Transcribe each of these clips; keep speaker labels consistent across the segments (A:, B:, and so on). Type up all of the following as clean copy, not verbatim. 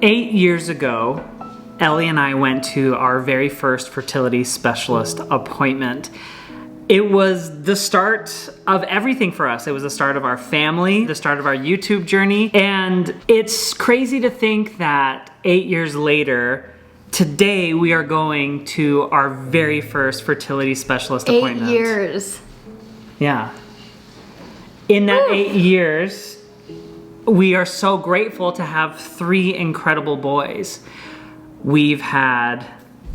A: 8 years ago, Ellie and I went to our very first fertility specialist appointment. It was the start of everything for us. It was the start of our family, the start of our YouTube journey. And it's crazy to think that 8 years later, today we are going to our very first fertility specialist appointment.
B: 8 years.
A: Yeah. In that 8 years, we are so grateful to have 3 incredible boys. We've had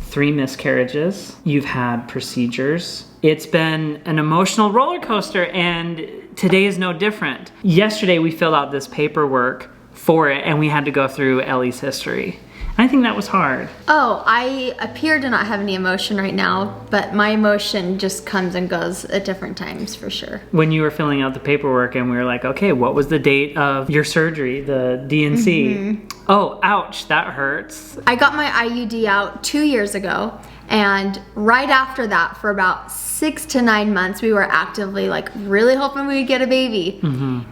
A: 3 miscarriages. You've had procedures. It's been an emotional roller coaster, and today is no different. Yesterday we filled out this paperwork for it, and we had to go through Ellie's history. I think that was hard.
B: Oh, I appear to not have any emotion right now, but my emotion just comes and goes at different times for sure.
A: When you were filling out the paperwork and we were like, okay, what was the date of your surgery, the D&C? Oh, ouch, that hurts.
B: I got my IUD out 2 years ago, and right after that, for about 6 to 9 months, we were actively like really hoping we would get a baby.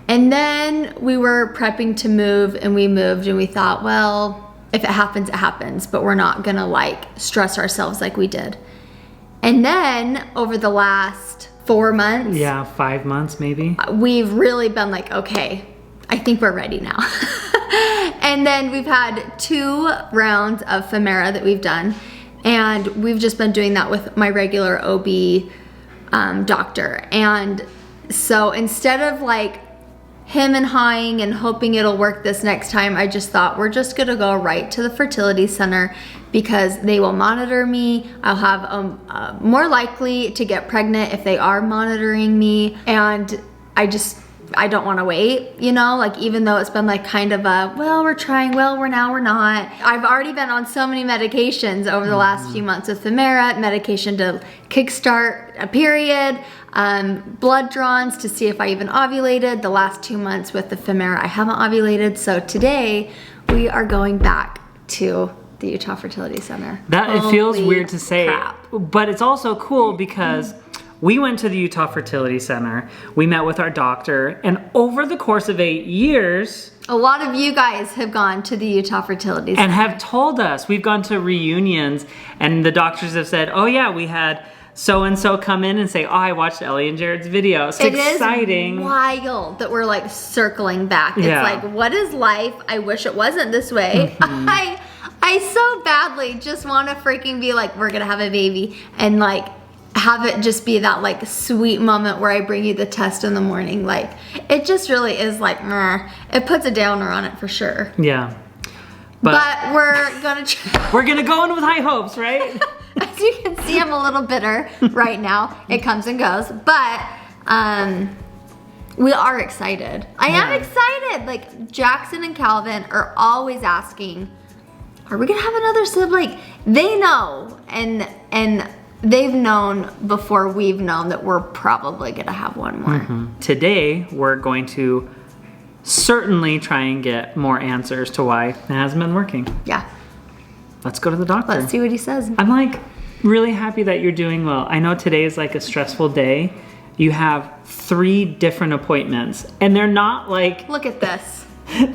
B: And then we were prepping to move, and we moved, and we thought, well, if it happens, it happens, but we're not gonna like stress ourselves like we did. And then over the last 4 months,
A: yeah, 5 months maybe,
B: we've really been like, okay, I think we're ready now. And then we've had 2 rounds of Femera that we've done, and we've just been doing that with my regular OB doctor. And so instead of like him and hawing and hoping it'll work this next time, I just thought we're just gonna go right to the fertility center because they will monitor me. I'll have more likely to get pregnant if they are monitoring me, and I don't want to wait, you know, like even though it's been like kind of a, well, we're trying, well, we're not. I've already been on so many medications over the last few months with Femera, medication to kickstart a period, blood drawns to see if I even ovulated. The last 2 months with the Femera, I haven't ovulated. So today we are going back to the Utah Fertility Center.
A: It feels weird to say,
B: crap.
A: But it's also cool because we went to the Utah Fertility Center, we met with our doctor, and over the course of 8 years,
B: a lot of you guys have gone to the Utah Fertility Center.
A: And have told us, we've gone to reunions, and the doctors have said, oh yeah, we had so-and-so come in and say, oh, I watched Ellie and Jared's video. It's exciting.
B: It is wild that we're like circling back. It's like, what is life? I wish it wasn't this way. I so badly just want to freaking be like, we're gonna have a baby, and like have it just be that like sweet moment where I bring you the test in the morning. Like it just really is like, meh. It puts a downer on it for sure.
A: Yeah.
B: But we're gonna
A: we're gonna go in with high hopes, right?
B: As you can see, I'm a little bitter right now. It comes and goes, but we are excited. I am excited. Like Jackson and Calvin are always asking, are we gonna have another sibling? They know, and they've known before we've known that we're probably gonna have one more.
A: Today, we're going to certainly try and get more answers to why it hasn't been working.
B: Yeah.
A: Let's go to the doctor.
B: Let's see what he says.
A: I'm like really happy that you're doing well. I know today is like a stressful day. You have 3 different appointments, and they're not like...
B: Look at this.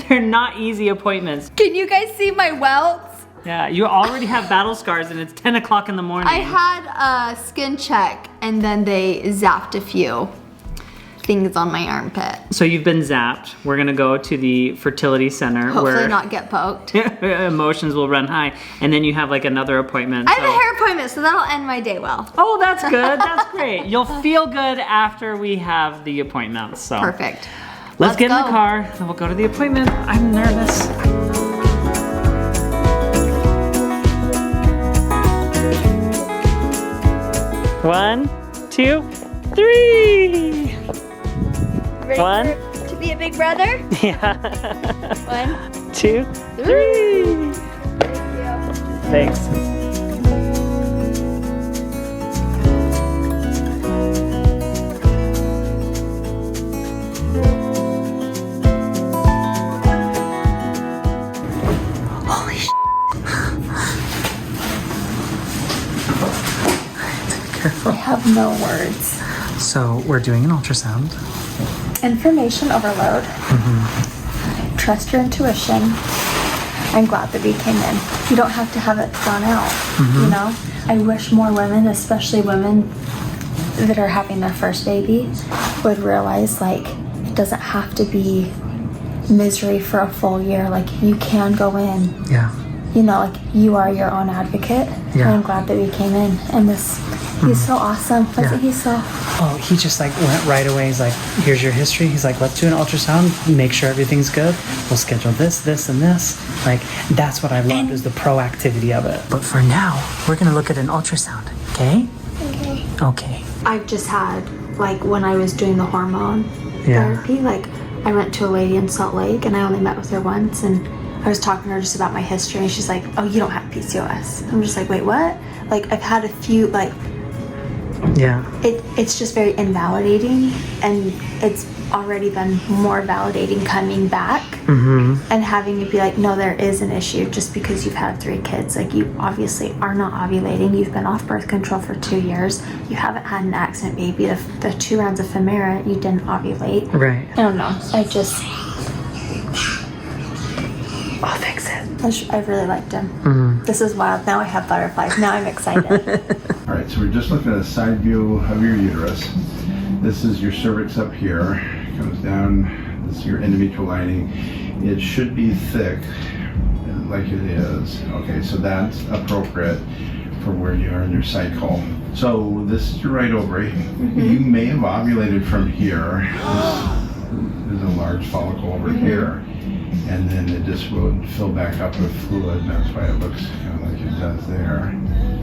A: They're not easy appointments.
B: Can you guys see my welts?
A: Yeah, you already have battle scars and it's 10 o'clock in the morning.
B: I had a skin check and then they zapped a few things on my armpit.
A: So you've been zapped. We're gonna go to the fertility center.
B: Hopefully not get poked.
A: Emotions will run high. And then you have like another appointment.
B: I have a hair appointment, so that'll end my day well.
A: Oh, that's good, that's great. You'll feel good after we have the appointment, so.
B: Perfect.
A: Let's get in the car and we'll go to the appointment. I'm nervous. One, 2, 3.
B: Ready
A: 1
B: to be a big brother?
A: Yeah.
B: 1,
A: 2, 3. Thanks. Holy sh**.
B: I have no words.
A: So we're doing an ultrasound.
B: Information overload. Trust your intuition. I'm glad that we came in. You don't have to have it thrown out, you know? I wish more women, especially women that are having their first baby, would realize like it doesn't have to be misery for a full year. Like you can go in.
A: Yeah.
B: You know, like you are your own advocate.
A: Yeah.
B: And I'm glad that we came in. And this, he's so awesome. He's so...
A: Oh, he just like went right away. He's like, here's your history. He's like, let's do an ultrasound, make sure everything's good. We'll schedule this, and this. Like, that's what I loved, is the proactivity of it. But for now, we're gonna look at an ultrasound, okay? Okay.
B: I've just had, like, when I was doing the hormone therapy, like, I went to a lady in Salt Lake, and I only met with her once, and I was talking to her just about my history, and she's like, oh, you don't have PCOS. I'm just like, wait, what? Like, I've had a few, like...
A: Yeah.
B: It's just very invalidating, and it's already been more validating coming back and having you be like, no, there is an issue just because you've had 3 kids. Like, you obviously are not ovulating. You've been off birth control for 2 years. You haven't had an accident baby. The 2 rounds of Femera, you didn't ovulate.
A: Right.
B: I don't know.
A: I'll fix it.
B: I really liked him. This is wild. Now I have butterflies. Now I'm excited.
C: All right, so we're just looking at a side view of your uterus. This is your cervix up here. It comes down. This is your endometrial lining. It should be thick, like it is. Okay, so that's appropriate for where you are in your cycle. So this is your right ovary. You may have ovulated from here. There's a large follicle over here. And then it just will fill back up with fluid, and that's why it looks kind of like it does there.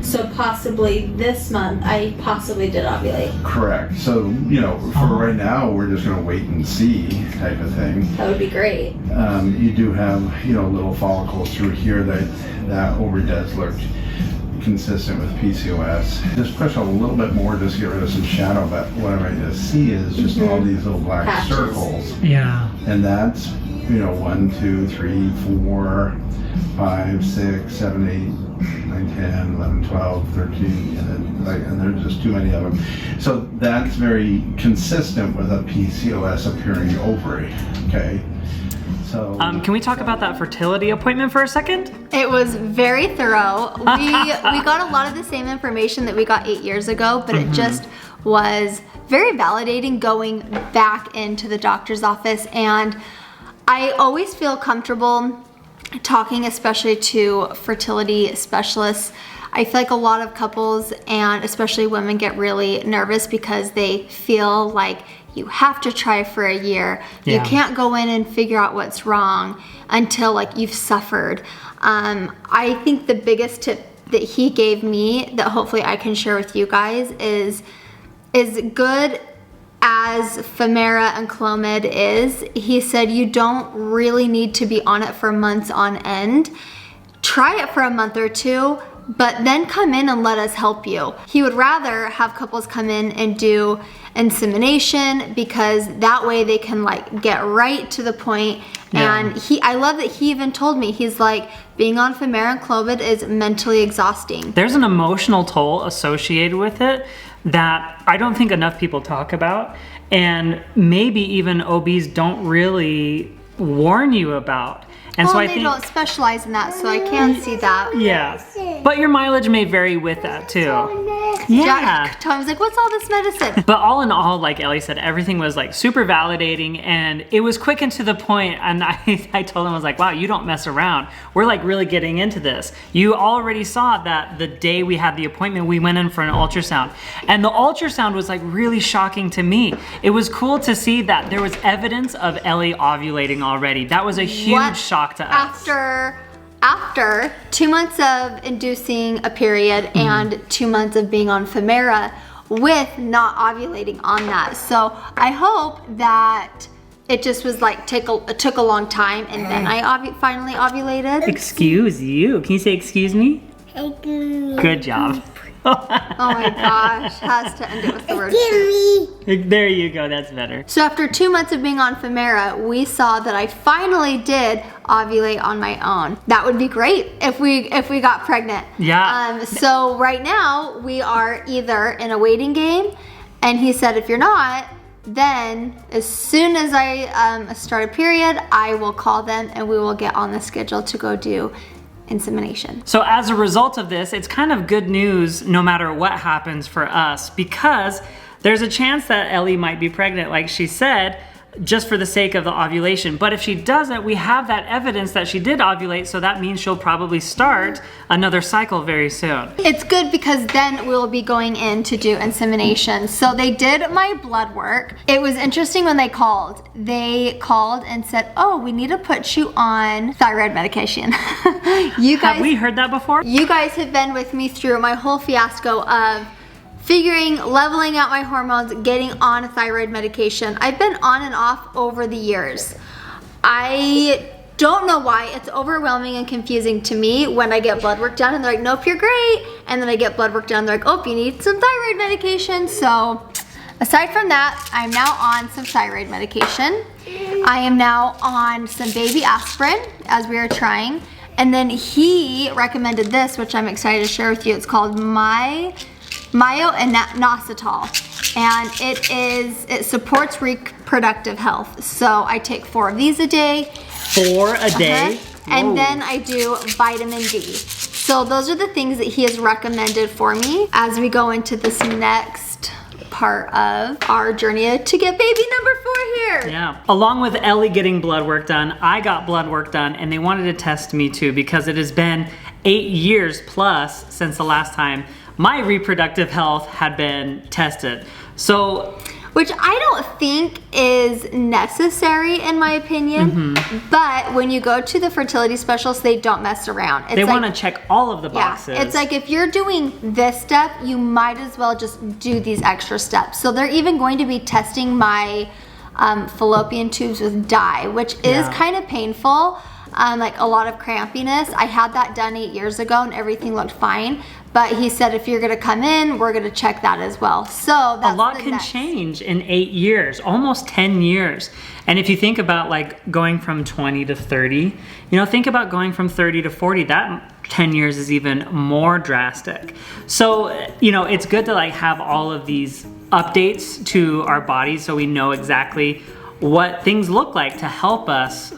B: So possibly this month, I possibly did ovulate.
C: Correct. So, you know, for right now, we're just going to wait and see type of thing.
B: That would be great.
C: You do have, you know, little follicles through here that ovary does look consistent with PCOS. Just push a little bit more just to get rid of some shadow, but what I might see is just all these little black
B: Patches.
C: circles.
A: Yeah.
C: And that's, you know, 1, 2, 3, 4, 5, 6, 7, 8, 9, 10, 11, 12, 13, and then and there's just too many of them. So that's very consistent with a PCOS appearing ovary. Okay. So
A: Can we talk about that fertility appointment for a second?
B: It was very thorough. We got a lot of the same information that we got 8 years ago, but it just was very validating going back into the doctor's office. And I always feel comfortable talking, especially to fertility specialists. I feel like a lot of couples, and especially women, get really nervous because they feel like you have to try for a year.
A: Yeah.
B: You can't go in and figure out what's wrong until like you've suffered. I think the biggest tip that he gave me that hopefully I can share with you guys is good as Femera and Clomid is. He said you don't really need to be on it for months on end. Try it for a month or 2, but then come in and let us help you. He would rather have couples come in and do insemination because that way they can like get right to the point.
A: Yeah.
B: And I love that he even told me, he's like, being on Femera and Clomid is mentally exhausting.
A: There's an emotional toll associated with it that I don't think enough people talk about, and maybe even OBs don't really warn you about. And
B: well,
A: so I
B: they
A: think
B: don't specialize in that, so I can see that.
A: yeah, but your mileage may vary with that too. Yeah.
B: Tom's like, what's all this medicine?
A: But all in all, like Ellie said, everything was like super validating, and it was quick and to the point. And I told him, I was like, wow, you don't mess around. We're like really getting into this. You already saw that the day we had the appointment, we went in for an ultrasound, and the ultrasound was like really shocking to me. It was cool to see that there was evidence of Ellie ovulating already. That was a huge shock to us.
B: After 2 months of inducing a period and 2 months of being on Femera with not ovulating on that. So I hope that it just was like, it took a long time, and then I finally ovulated.
A: Excuse you. Can you say excuse me? Good job.
B: Oh my gosh, has to end it with the word
A: There you go, that's better.
B: So after 2 months of being on Femera, we saw that I finally did ovulate on my own. That would be great if we got pregnant.
A: Yeah.
B: So right now we are either in a waiting game, and he said if you're not, then as soon as I start a period, I will call them and we will get on the schedule to go do insemination.
A: So as a result of this, it's kind of good news no matter what happens for us, because there's a chance that Ellie might be pregnant, like she said, just for the sake of the ovulation. But if she doesn't, we have that evidence that she did ovulate, so that means she'll probably start another cycle very soon.
B: It's good because then we'll be going in to do insemination. So they did my blood work. It was interesting when they called. They called and said, oh, we need to put you on thyroid medication. You guys,
A: have we heard that before?
B: You guys have been with me through my whole fiasco of leveling out my hormones, getting on thyroid medication. I've been on and off over the years. I don't know why. It's overwhelming and confusing to me when I get blood work done and they're like, nope, you're great. And then I get blood work done, they're like, oh, you need some thyroid medication. So aside from that, I'm now on some thyroid medication. I am now on some baby aspirin as we are trying. And then he recommended this, which I'm excited to share with you. It's called myo-inositol, and it supports reproductive health. So I take 4 of these a day.
A: 4 a day?
B: And then I do vitamin D. So those are the things that he has recommended for me as we go into this next part of our journey to get baby number 4 here.
A: Yeah. Along with Ellie getting blood work done, I got blood work done, and they wanted to test me too because it has been 8 years plus since the last time my reproductive health had been tested. So,
B: which I don't think is necessary in my opinion, but when you go to the fertility specialist, they don't mess around.
A: They want to check all of the boxes.
B: Yeah, it's like if you're doing this step, you might as well just do these extra steps. So they're even going to be testing my fallopian tubes with dye, which is kind of painful. Like a lot of crampiness. I had that done 8 years ago and everything looked fine. But he said if you're gonna come in, we're gonna check that as well. So that's
A: a lot can change in 8 years, almost 10 years. And if you think about like going from 20 to 30, you know, think about going from 30 to 40, that 10 years is even more drastic. So, you know, it's good to like have all of these updates to our bodies so we know exactly what things look like to help us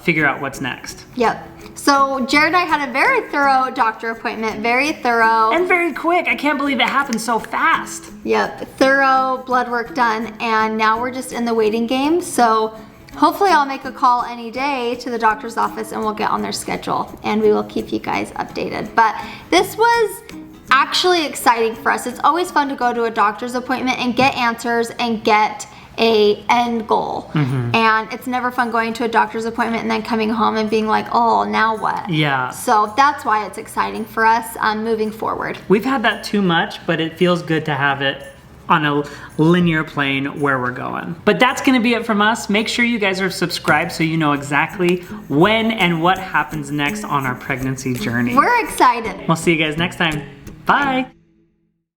A: figure out what's next.
B: Yep. So Jared and I had a very thorough doctor appointment, very thorough.
A: And very quick. I can't believe it happened so fast.
B: Yep, thorough blood work done, and now we're just in the waiting game. So hopefully I'll make a call any day to the doctor's office and we'll get on their schedule and we will keep you guys updated. But this was actually exciting for us. It's always fun to go to a doctor's appointment and get answers and get a end goal. And it's never fun going to a doctor's appointment and then coming home and being like, oh, now what?
A: Yeah.
B: So that's why it's exciting for us moving forward.
A: We've had that too much, but it feels good to have it on a linear plane where we're going. But that's gonna be it from us. Make sure you guys are subscribed so you know exactly when and what happens next on our pregnancy journey.
B: We're excited.
A: We'll see you guys next time. Bye.